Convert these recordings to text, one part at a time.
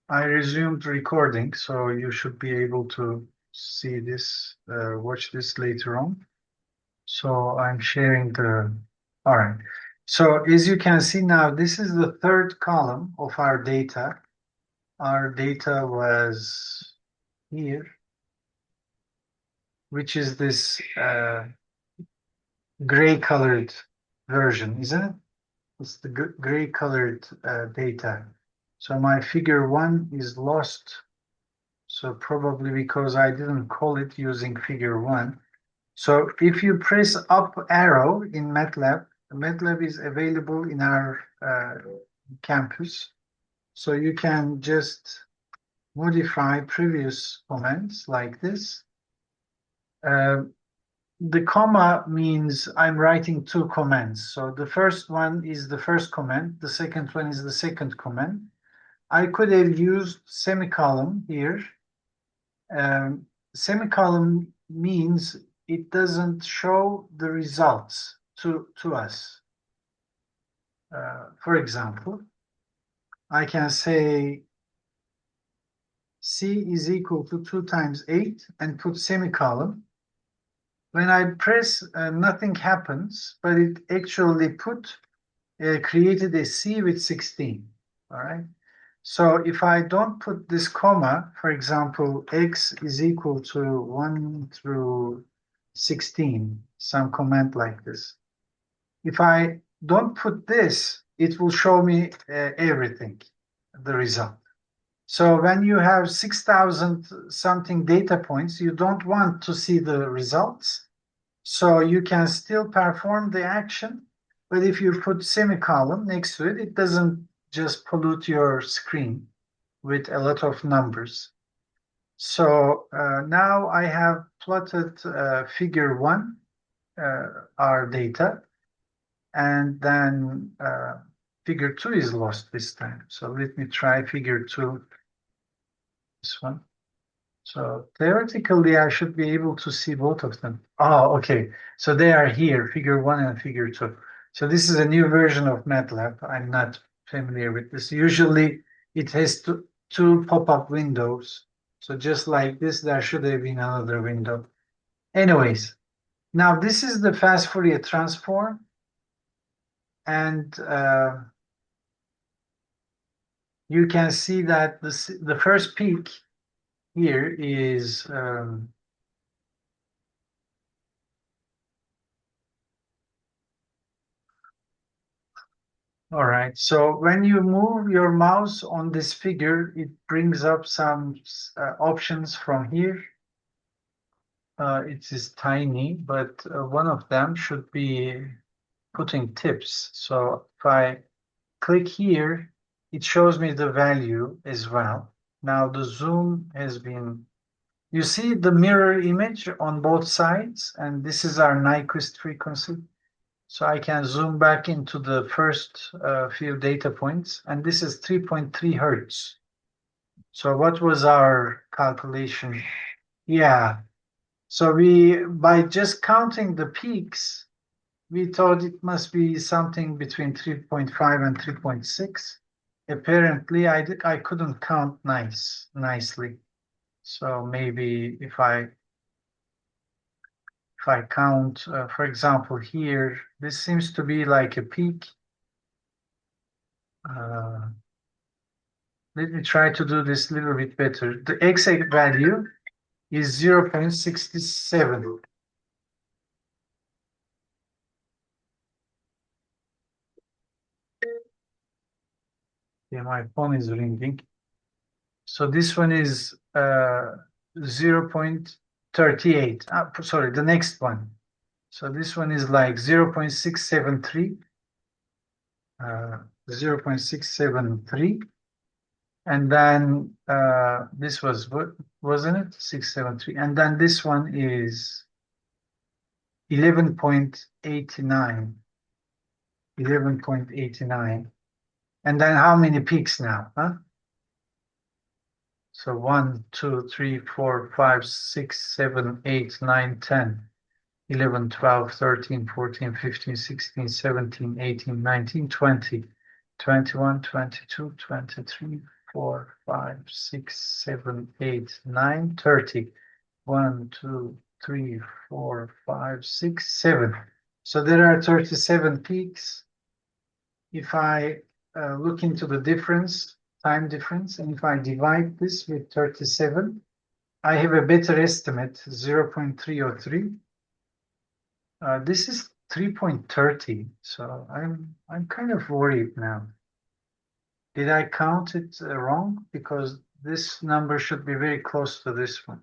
I resumed recording, so you should be able to see this, watch this later on. So I'm sharing all right. So as you can see now, this is the third column of our data. Our data was here, which is this gray colored version, isn't it? It's the gray colored data. So my figure 1 is lost. So probably because I didn't call it using figure 1. So if you press up arrow in MATLAB, MATLAB is available in our campus. So you can just modify previous comments like this. The comma means I'm writing two comments. So the first one is the first comment. The second one is the second comment. I could have used semicolon here. Semicolon means it doesn't show the results to us. For example, I can say C is equal to 2 times 8 and put semicolon. When I press, nothing happens, but it actually created a C with 16. All right. So if I don't put this comma, for example, x is equal to 1 through 16, some comment like this. If I don't put this, it will show me everything, the result. So when you have 6,000 something data points, you don't want to see the results. So you can still perform the action, but if you put semicolon next to it, it doesn't just pollute your screen with a lot of numbers. So now I have plotted figure 1, our data, and then figure 2 is lost this time. So let me try figure 2, this one. So theoretically, I should be able to see both of them. Oh, okay. So they are here, figure 1 and figure 2. So this is a new version of MATLAB. I'm not familiar with this. Usually it has two pop-up windows. So just like this, there should have been another window. Anyways, now this is the fast Fourier transform. And you can see that the first peak here is all right. So when you move your mouse on this figure, it brings up some options from here. It is tiny, but one of them should be putting tips. So if I click here, it shows me the value as well. Now the zoom has been, you see the mirror image on both sides, and this is our Nyquist frequency. So I can zoom back into the first few data points, and this is 3.3 hertz. So what was our calculation? Yeah. So by just counting the peaks, we thought it must be something between 3.5 and 3.6. Apparently, I couldn't count nicely. So maybe if I count, for example, here, this seems to be like a peak. Let me try to do this a little bit better. The exact value is 0.67. Yeah, my phone is ringing. So this one is 0.38. Sorry, the next one. So this one is like 0.673. 0.673. And then this was, what wasn't it? 673. And then this one is 11.89. 11.89. And then how many peaks now? Huh? So 1, 2, 3, 4, 5, 6, 7, 8, 9, 10, 11, 12, 13, 14, 15, 16, 17, 18, 19, 20, 21, 22, 23. 4, 5, 6, 7, 8, 9, 30. 1, 2, 3, 4, 5, 6, 7. So there are 37 peaks. If I look into the difference, time difference, and if I divide this with 37, I have a better estimate, 0.303. This is 3.30, so I'm kind of worried now. Did I count it wrong? Because this number should be very close to this one.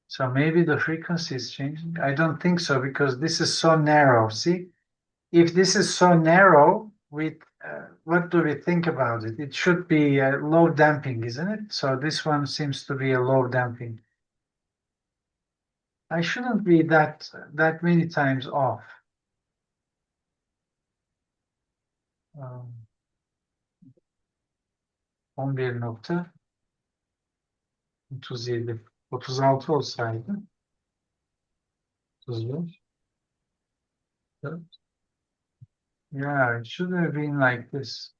So maybe the frequency is changing. I don't think so because this is so narrow. See, if this is so narrow, what do we think about it? It should be low damping, isn't it? So this one seems to be a low damping. I shouldn't be that many times off. 11.37, 36 olsaydı 35, 4. Yeah, it should have been like this.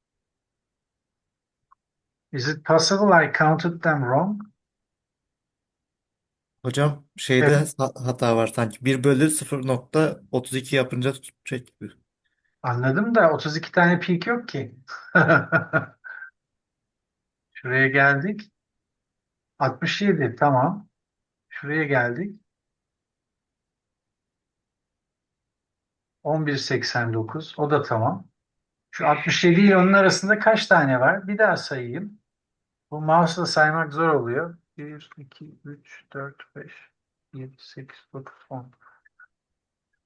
Is it possible I counted them wrong? Hocam şeyde Evet, hata var sanki. 1/0.32 yapınca tutacak gibi. anladım da 32 tane peak yok ki. Şuraya geldik. 67, tamam. Şuraya geldik. 11.89, o da tamam. Şu 67 ile onun arasında kaç tane var? Bir daha sayayım. Bu mouse'la saymak zor oluyor. 1, 2, 3, 4, 5, 7, 8, 9, 10,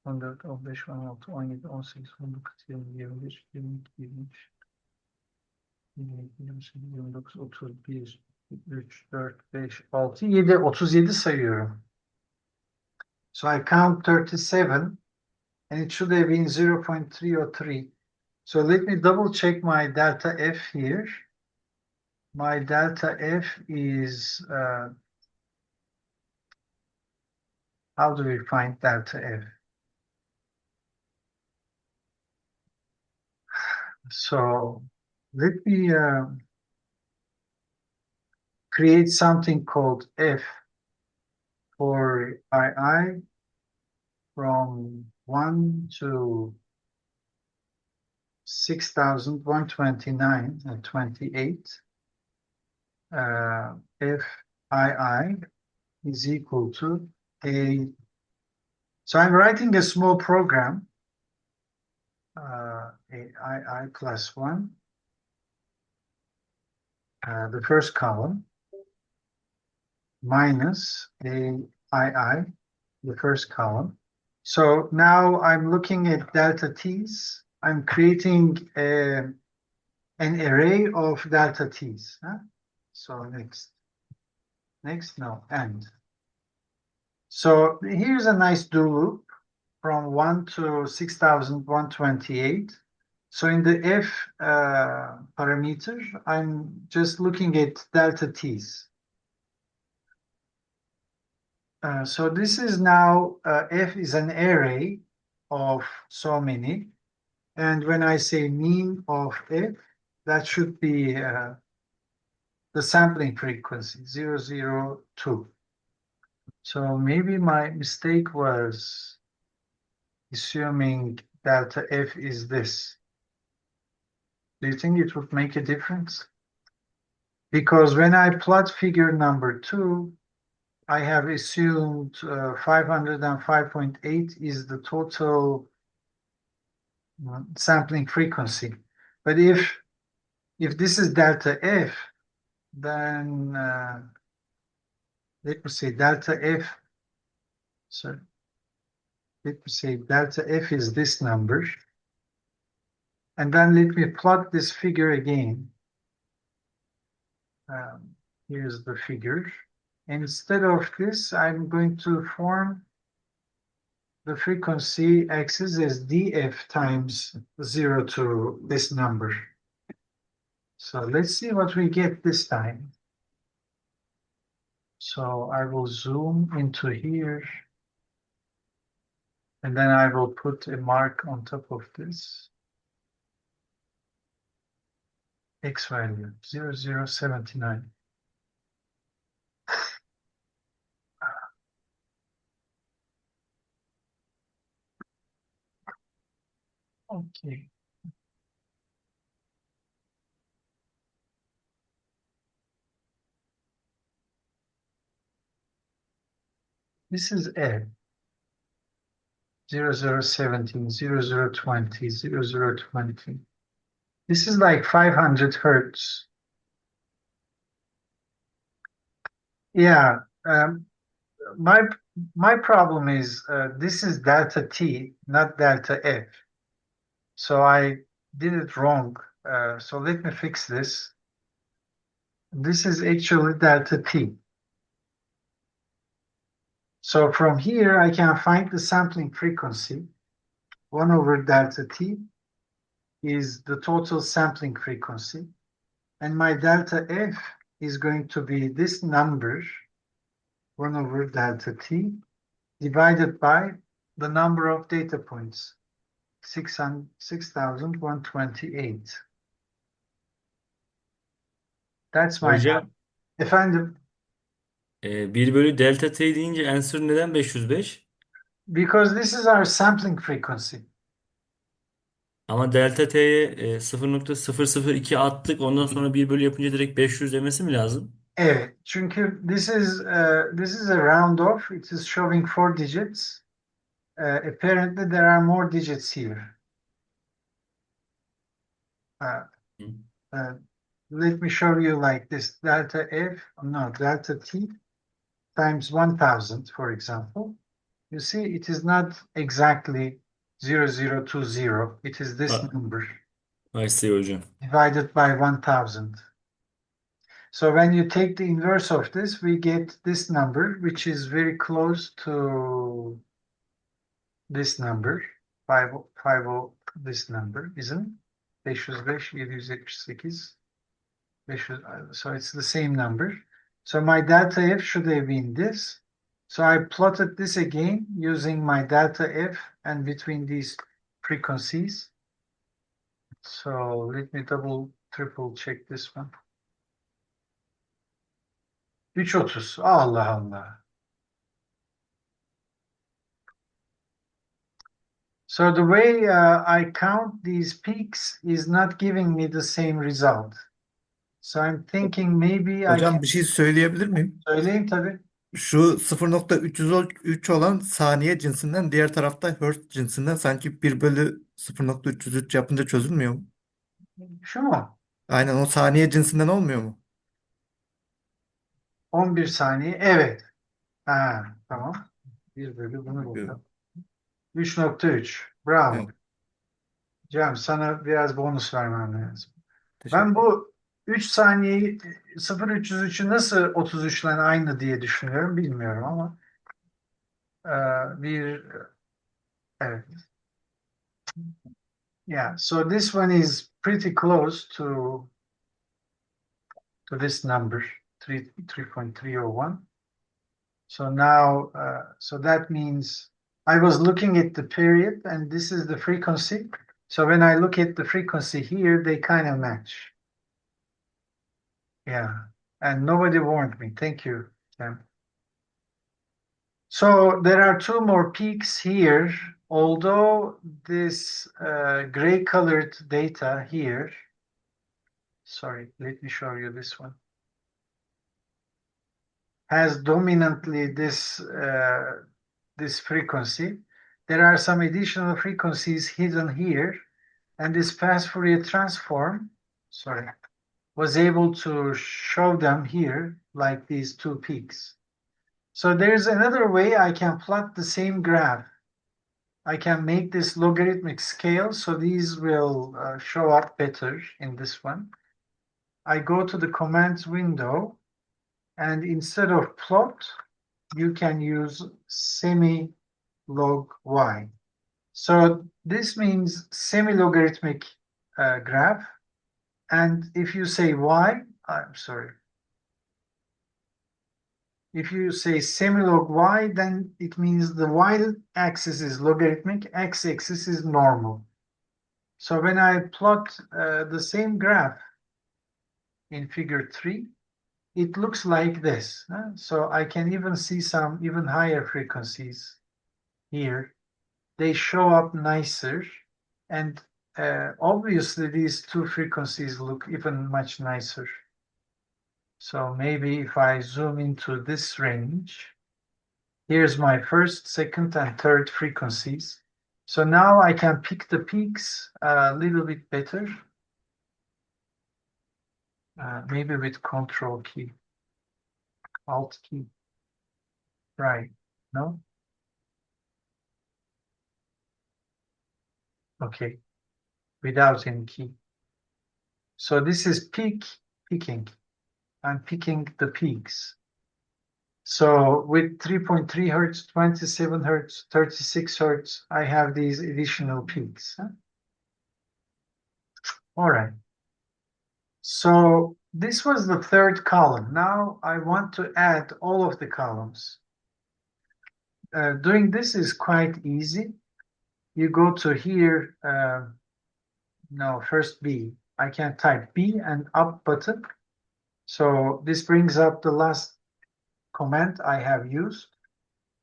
14, 15, 16, 17, 18, 19, 20, 21, 22, 23, 27, 28, 29, 30, 1, 3, 4, 5, 6, 7, 37 sayıyorum. So I count 37 and it should have been 0.303. So let me double check my delta F here. My delta F is, how do we find delta F? So let me create something called F for II from 1 to 6,129 and 28. FII is equal to a. So I'm writing a small program, AI plus 1, the first column, minus AII, the first column. So now I'm looking at delta t's. I'm creating an array of delta t's. Huh? So next, no, end. So here's a nice do loop from 1 to 6,128. So in the F parameter, I'm just looking at delta t's. So this is now, F is an array of so many. And when I say mean of F, that should be the sampling frequency, 002. So maybe my mistake was assuming delta F is this. Do you think it would make a difference? Because when I plot figure number 2, I have assumed 505.8 is the total sampling frequency. But if this is delta F, then let me say delta F, sorry, let me say delta F is this number. And then let me plot this figure again. Here's the figure. And instead of this, I'm going to form the frequency axis as df times 0 to this number. So let's see what we get this time. So I will zoom into here. And then I will put a mark on top of this. X value 0079. Okay. This is F. 0017, 0020, 0020. This is like 500 hertz. Yeah. My my problem is this is delta T, not delta F. So I did it wrong. So let me fix this. This is actually delta T. So from here, I can find the sampling frequency. 1 over delta T is the total sampling frequency. And my delta F is going to be this number, 1 over delta T, divided by the number of data points, 6,128. That's my number. Hocam Efendim, 1 bölü delta t deyince answer neden 505? because this is our sampling frequency. Ama delta t'ye 0,002 attık. Ondan sonra 1 bölü yapınca direkt 500 demesi mi lazım? Evet, çünkü this is a round off. It is showing 4 digits. Apparently there are more digits here. Hı. Let me show you like this. Delta F, no, delta T times 1000, for example. You see, it is not exactly 0020. It is this Ha, number I see hocam. divided by 1000. So when you take the inverse of this, we get this number, which is very close to this number, 50, this number, isn't it? 505, 778, 500, so it's the same number. So my delta F should have been this. So I plotted this again using my delta F and between these frequencies. So let me triple check this one. 330. Allah Allah. So the way I count these peaks is not giving me the same result. So I'm thinking maybe I Hocam can bir şey söyleyebilir miyim? söyleyeyim tabii. Şu 0,303 olan saniye cinsinden, diğer tarafta hertz cinsinden, sanki 1 bölü 0,303 yapınca çözülmüyor mu? Şu mu? Aynen, o saniye cinsinden olmuyor mu? 11 saniye. Evet. Ha, tamam. 1 bölü bunu Evet. buldum. 3,3. Bravo. Evet, Cem, sana biraz bonus vermem lazım. teşekkür Ben ederim. bu 3 saniyeyi 0,303'ü nasıl 33 ile aynı diye düşünüyorum bilmiyorum ama bir evet. Yeah, so this one is pretty close to this number, 3.301. So now, so that means I was looking at the period and this is the frequency. So when I look at the frequency here, they kind of match. Yeah, and nobody warned me. Thank you, Sam. So there are two more peaks here, although this gray colored data here, sorry, let me show you this one, has dominantly this frequency. There are some additional frequencies hidden here, and this fast Fourier transform, sorry, was able to show them here like these two peaks. So there's another way I can plot the same graph. I can make this logarithmic scale, so these will show up better in this one. I go to the commands window, and instead of plot, you can use semi-log y. So this means semi-logarithmic graph. And if you say y, I'm sorry. If you say semilog y, then it means the y-axis is logarithmic, x-axis is normal. So when I plot the same graph in figure 3, it looks like this. So I can even see some even higher frequencies here. They show up nicer, and obviously these two frequencies look even much nicer. So maybe if I zoom into this range, here's my first, second, and third frequencies. So now I can pick the peaks a little bit better. Maybe with Control key, Alt key. Right, no? Okay, without any key. So this is picking. I'm picking the peaks. So with 3.3 hertz, 27 hertz, 36 hertz, I have these additional peaks. All right. So this was the third column. Now I want to add all of the columns. Doing this is quite easy. You go to here, no, first B. I can type B and up button. So this brings up the last command I have used.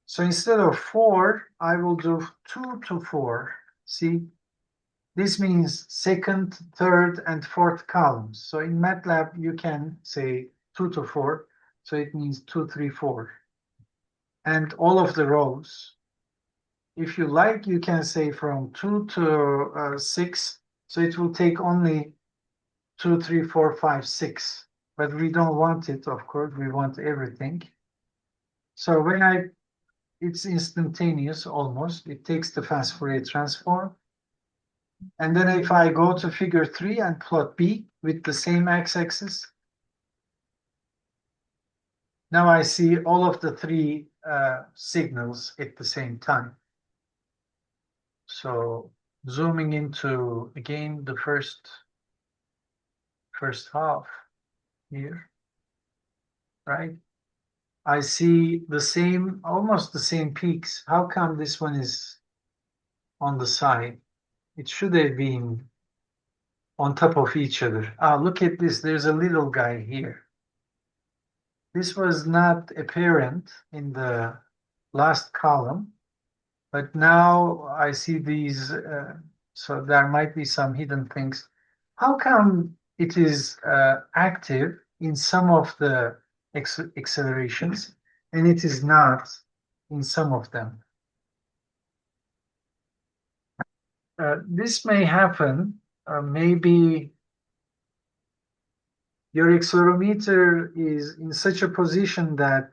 So instead of 4, I will do 2 to 4. See, this means second, third, and fourth columns. So in MATLAB, you can say 2 to 4. So it means 2, 3, 4. And all of the rows. If you like, you can say from 2 to 6. So it will take only 2, 3, 4, 5, 6. But we don't want it, of course. We want everything. So when it's instantaneous almost. It takes the fast Fourier transform. And then if I go to figure 3 and plot B with the same x-axis, now I see all of the three signals at the same time. So zooming into, again, the first half here, right? I see the same, almost the same peaks. How come this one is on the side? It should have been on top of each other. Look at this. There's a little guy here. This was not apparent in the last column, but now I see these, so there might be some hidden things. How come it is active in some of the accelerations and it is not in some of them? This may happen, maybe your accelerometer is in such a position that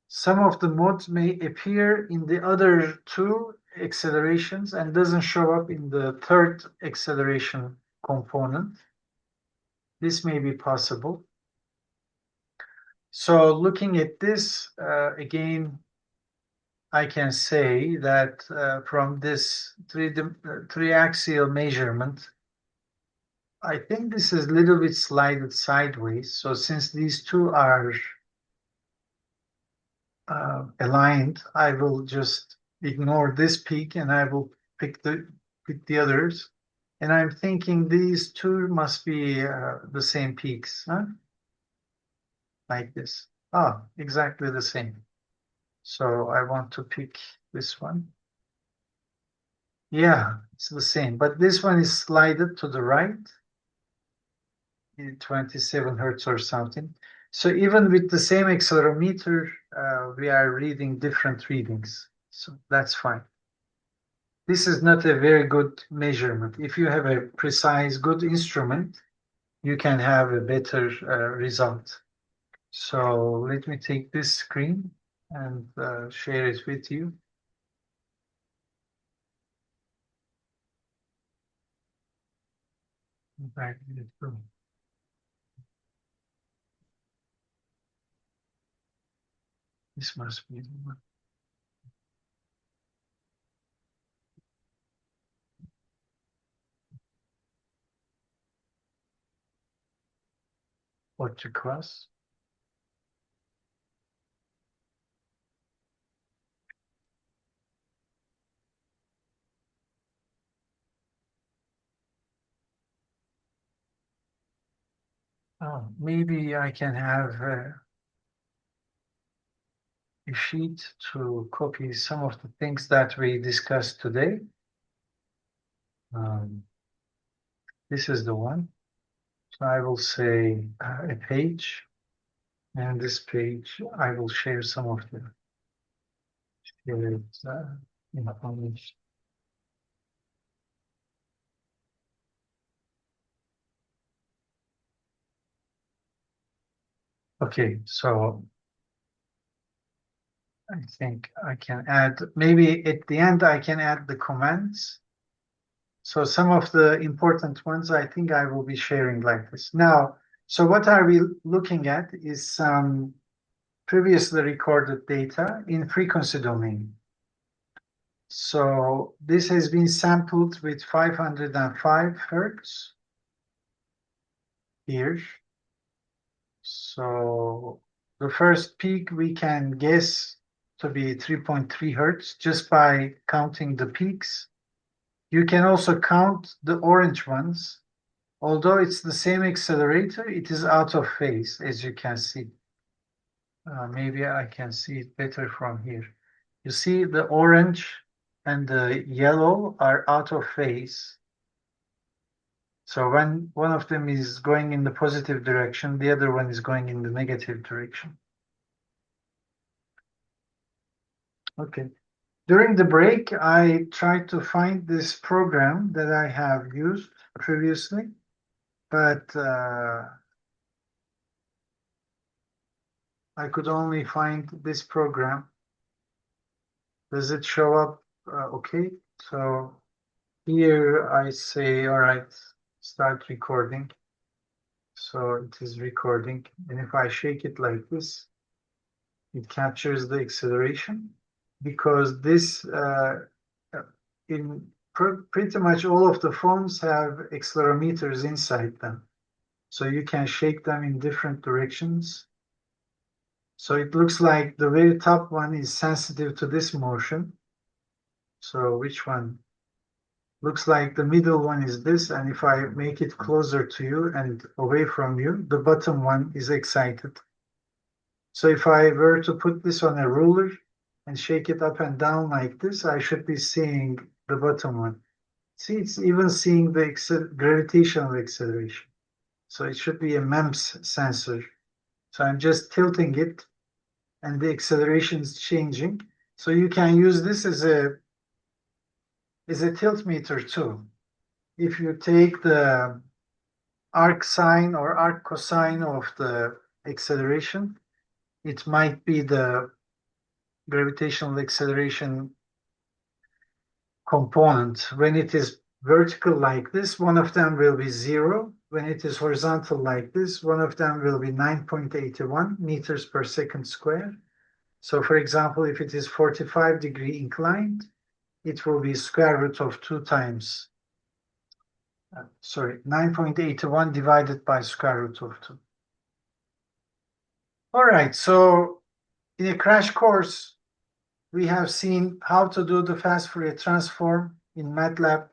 some of the modes may appear in the other two accelerations and doesn't show up in the third acceleration component. This may be possible. So looking at this, again, I can say that from this three-axial measurement, I think this is a little bit slided sideways. So since these two are aligned, I will just ignore this peak and I will pick the others. And I'm thinking these two must be the same peaks, huh? Like this. Exactly the same. So I want to pick this one. Yeah, it's the same, but this one is slided to the right. 27 hertz or something. So even with the same accelerometer, we are reading different readings. So that's fine. This is not a very good measurement. If you have a precise, good instrument, you can have a better result. So let me take this screen and share it with you. Back to the room. This must be the one. What to cross? Maybe I can have a sheet to copy some of the things that we discussed today. This is the one. So I will say a page, and this page I will share some of the information. Okay, so I think I can add, maybe at the end I can add the comments. So some of the important ones I think I will be sharing like this. Now, so what are we looking at is some previously recorded data in frequency domain. So this has been sampled with 505 hertz here. So the first peak we can guess to be 3.3 hertz just by counting the peaks. You can also count the orange ones. Although it's the same accelerator, it is out of phase, as you can see. Maybe I can see it better from here. You see the orange and the yellow are out of phase. So when one of them is going in the positive direction, the other one is going in the negative direction. Okay. During the break, I tried to find this program that I have used previously, but I could only find this program. Does it show up? Okay. So here I say, all right, start recording. So it is recording. And if I shake it like this, it captures the acceleration because this, in pretty much all of the phones have accelerometers inside them. So you can shake them in different directions. So it looks like the very top one is sensitive to this motion. So which one? Looks like the middle one is this, and if I make it closer to you and away from you, the bottom one is excited. So if I were to put this on a ruler and shake it up and down like this, I should be seeing the bottom one. See, it's even seeing the gravitational acceleration. So it should be a MEMS sensor. So I'm just tilting it and the acceleration is changing. So you can use this as a tilt meter too. If you take the arc sine or arc cosine of the acceleration, it might be the gravitational acceleration component. When it is vertical like this, one of them will be 0. When it is horizontal like this, one of them will be 9.81 meters per second square. So for example, if it is 45-degree inclined, it will be square root of 2 times, 9.81 divided by square root of 2. All right, so in a crash course, we have seen how to do the fast Fourier transform in MATLAB,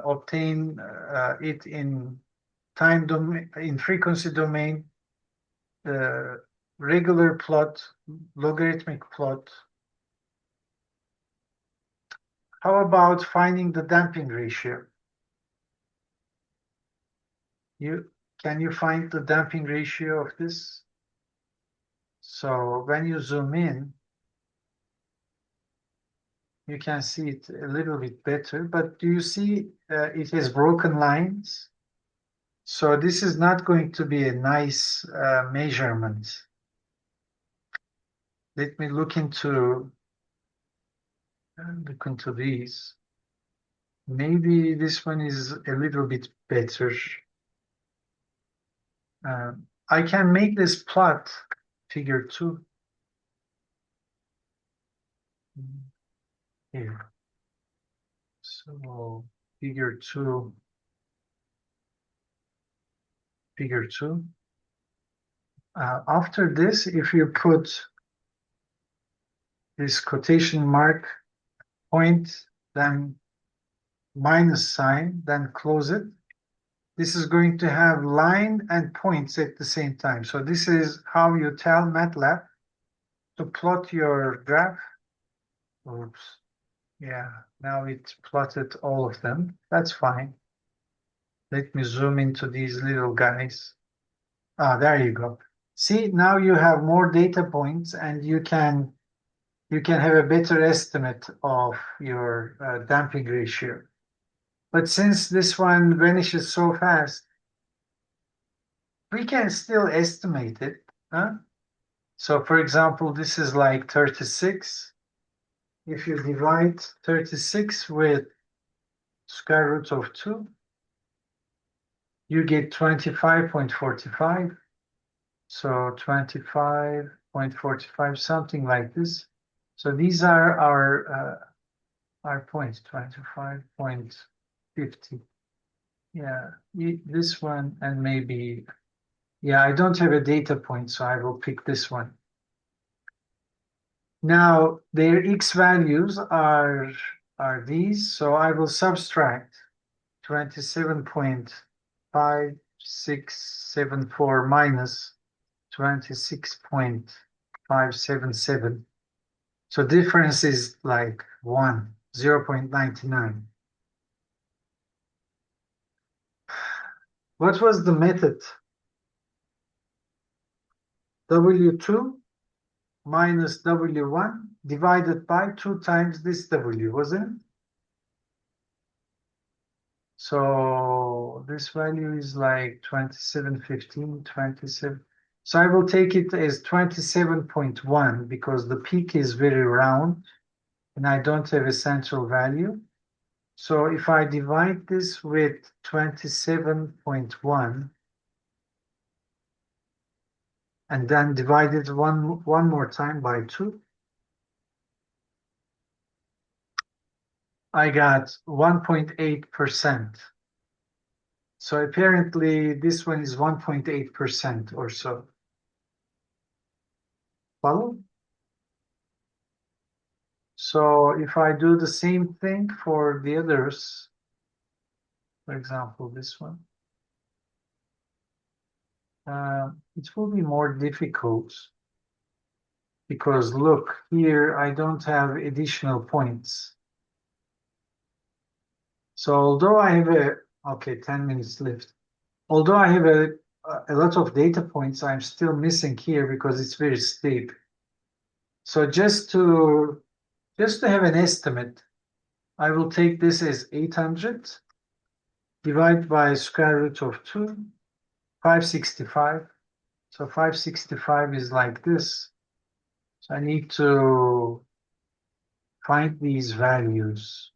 obtain it in time domain, in frequency domain, regular plot, logarithmic plot. How about finding the damping ratio? Can you find the damping ratio of this? So when you zoom in, you can see it a little bit better, but do you see it has broken lines? So this is not going to be a nice measurement. Let me look into these. Maybe this one is a little bit better. I can make this plot figure 2 here. So figure 2. After this, if you put this quotation mark point, then minus sign, then close it. this is going to have line and points at the same time. So this is how you tell MATLAB to plot your graph. Oops. Yeah, now it plotted all of them. That's fine. Let me zoom into these little guys. Ah, there you go. See, now you have more data points and you can have a better estimate of your damping ratio. But since this one vanishes so fast, we can still estimate it. Huh? So for example, this is like 36. If you divide 36 with square root of 2, you get 25.45. So 25.45, something like this. So these are our points, 25.50. Yeah, this one and maybe, yeah, I don't have a data point, so I will pick this one. Now their x values are these, so I will subtract 27.5674 minus 26.577. So difference is like 0.99. What was the method? W2 minus W1 divided by 2 times this W, wasn't it? So this value is like 2715, 27. So I will take it as 27.1 because the peak is very round and I don't have a central value. So if I divide this with 27.1 and then divide it one more time by 2, I got 1.8%. So apparently this one is 1.8% or so. Follow? So if I do the same thing for the others, for example, this one, it will be more difficult because look, here I don't have additional points. So although I have okay, 10 minutes left. Although I have a lot of data points, I'm still missing here because it's very steep. So just to have an estimate, I will take this as 800 divided by square root of 2, 565. So 565 is like this. So I need to find these values.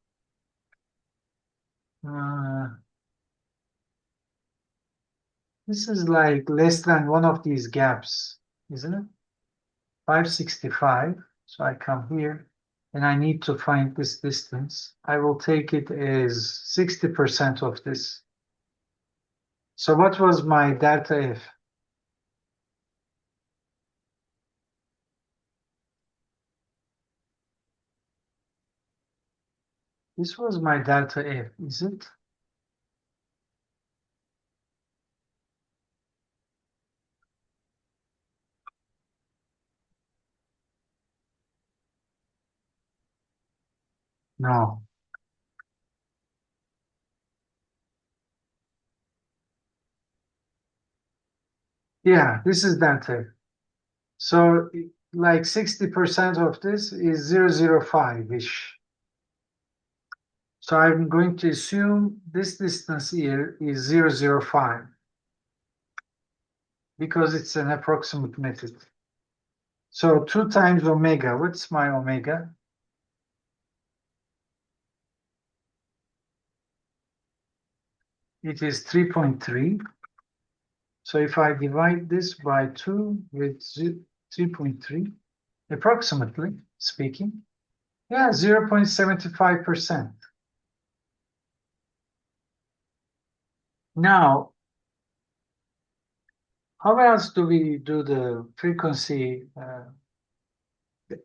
This is like less than one of these gaps, isn't it? 565. So I come here and I need to find this distance. I will take it as 60% of this. So what was my delta F? This was my delta F, is it? No. Yeah, this is delta F. So like 60% of this is 0.005-ish. So I'm going to assume this distance here is 0.005 because it's an approximate method. So 2 times omega. What's my omega? It is 3.3. So if I divide this by 2 with 3.3, approximately speaking, yeah, 0.75%. Now, how else do we do the frequency,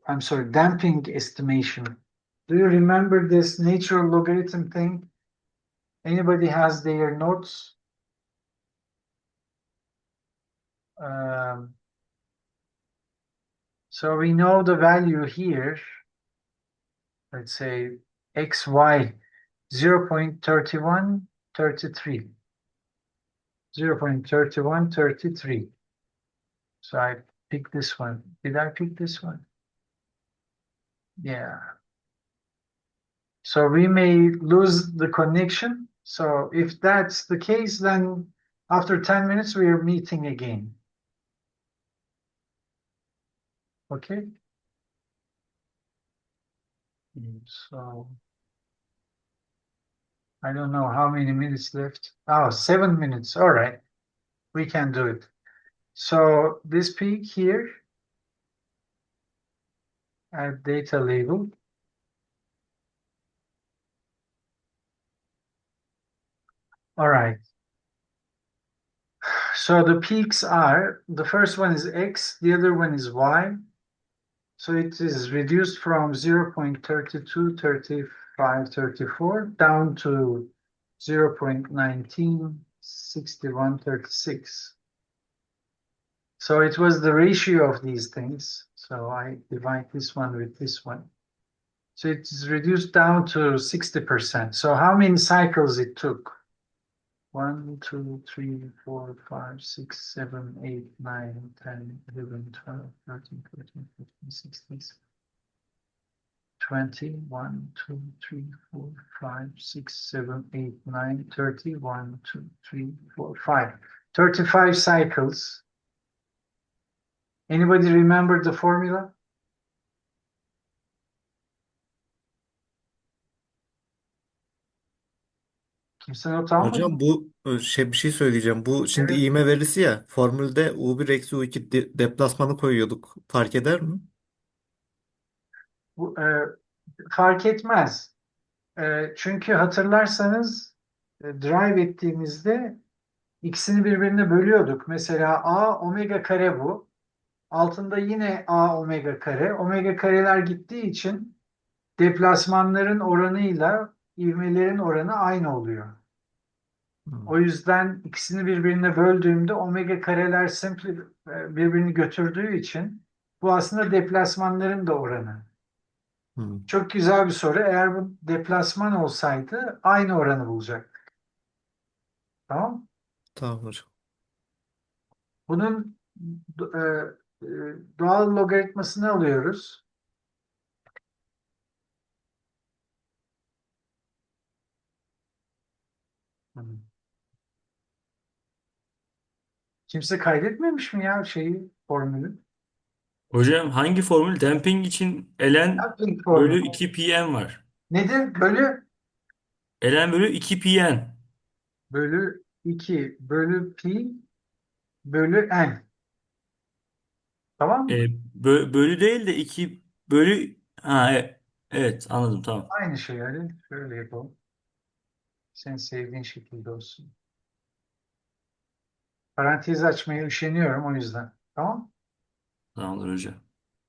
I'm sorry, damping estimation? Do you remember this natural logarithm thing? Anybody has their notes? So we know the value here. Let's say xy 0.3133. 0.3133. So I pick this one. Did I pick this one? Yeah. So we may lose the connection. So if that's the case, then after 10 minutes, we are meeting again. Okay? So I don't know how many minutes left. Oh, 7 minutes. All right. We can do it. So this peak here, add data label. All right. So the peaks are, the first one is X, the other one is Y. So it is reduced from 0.32, 35, 34 down to 0.19, 61, 36. So it was the ratio of these things. So I divide this one with this one. So it's reduced down to 60%. So how many cycles it took? 1, 2, 3, 4, 5, 6, 7, 8, 9, 10, 11, 12, 13, 14, 15, 16, 20, 1, 2, 3, 4, 5, 6, 7, 8, 9, 30, 1, 2, 3, 4, 5. 35 cycles. Anybody remember the formula? Kimse not almadı mı? Hocam bu bir şey söyleyeceğim. Bu şimdi Evet. ivme verisi ya. Formülde U1 eksi U2 deplasmanı koyuyorduk. Fark eder mi? Bu, fark etmez. Çünkü hatırlarsanız drive ettiğimizde ikisini birbirine bölüyorduk. Mesela A omega kare bu. Altında yine A omega kare. Omega kareler gittiği için deplasmanların oranıyla ivmelerin oranı aynı oluyor. Hmm. O yüzden ikisini birbirine böldüğümde omega kareler birbirini götürdüğü için bu aslında deplasmanların da oranı. Hmm. Çok güzel bir soru. Eğer bu deplasman olsaydı aynı oranı bulacaktık. Tamam. Tamam hocam. Bunun e, e, doğal logaritmasını alıyoruz. Kimse kaydetmemiş mi ya formülü? Hocam hangi formül? Damping için ln Yaptık formül. bölü 2 pn var. Nedir? Ln bölü 2 pn. Bölü 2 bölü pi bölü n. Tamam E, mı? bölü değil de 2 bölü... Ha, evet. Evet, anladım, tamam. Aynı şey yani. Şöyle yapalım. Senin sevdiğin şekilde olsun. Parantez açmaya üşeniyorum o yüzden. Tamam. Tamamdır hocam.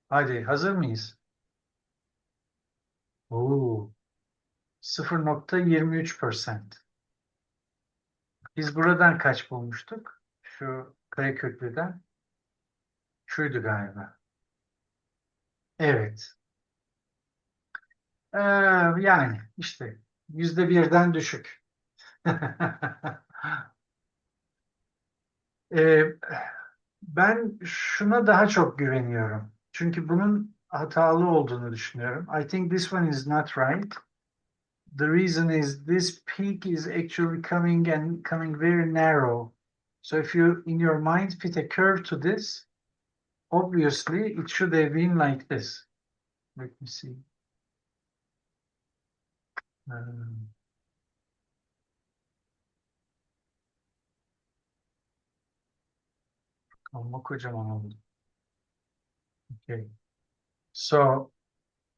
Hadi hazır mıyız? Oo, 0.23%. Biz buradan kaç bulmuştuk? Şu kareköprüden. Şuydu galiba. Evet. Ee, Yani işte %1'den düşük. Ee, Ben şuna daha çok güveniyorum. Çünkü bunun hatalı olduğunu düşünüyorum. I think this one is not right. The reason is this peak is actually coming very narrow. So if you in your mind fit a curve to this, obviously it should have been like this. Let me see. Um, Ama kocaman oldu. Okay. So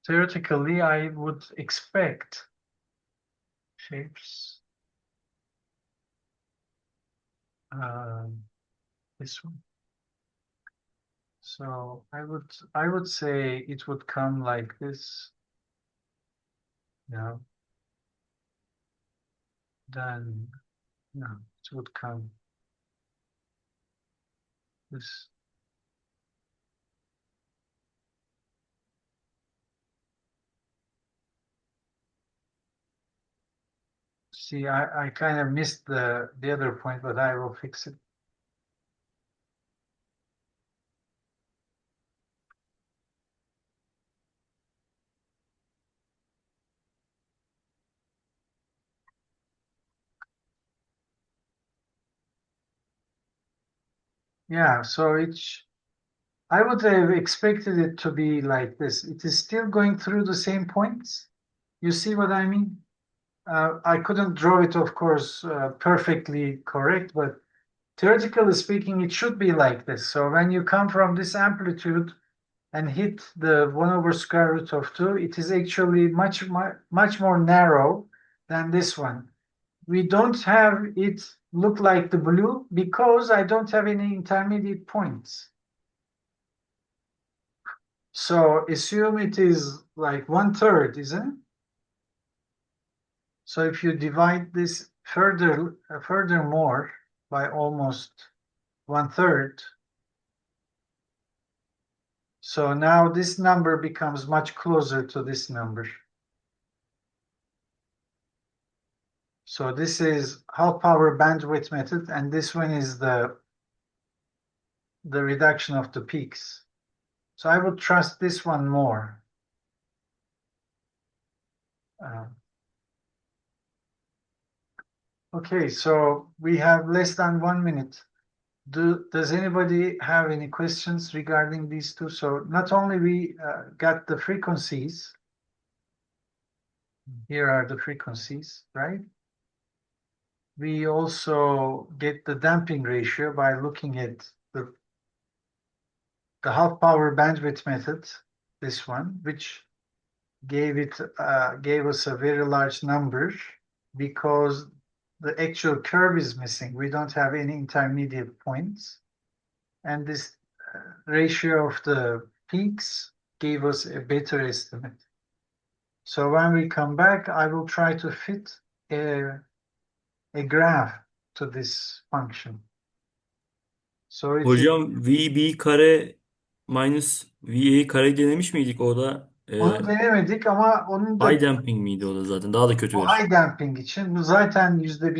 theoretically, I would expect shapes this one. So I would say it would come like this. Yeah. Then it would come This. See, I kind of missed the other point, but I will fix it. Yeah, so I would have expected it to be like this. It is still going through the same points. You see what I mean? I couldn't draw it, of course, perfectly correct, but theoretically speaking, it should be like this. So when you come from this amplitude and hit the 1 over square root of 2, it is actually much more narrow than this one. We don't have it look like the blue because I don't have any intermediate points. So assume it is like 1/3, isn't it? So if you divide this furthermore by almost 1/3, so now this number becomes much closer to this number. So this is half power bandwidth method, and this one is the reduction of the peaks. So I would trust this one more. Okay, so we have less than 1 minute. Does anybody have any questions regarding these two? So not only we got the frequencies, here are the frequencies, right? We also get the damping ratio by looking at the half power bandwidth method, this one, which gave us a very large number because the actual curve is missing. We don't have any intermediate points. And this ratio of the peaks gave us a better estimate. So when we come back, I will try to fit a graph to this function. So it is, Hocam VB kare minus VA kare denemiş miydik? O da onu denemedik ama onun da high damping miydi o da zaten? Daha da kötü o verir. high damping için bu zaten %1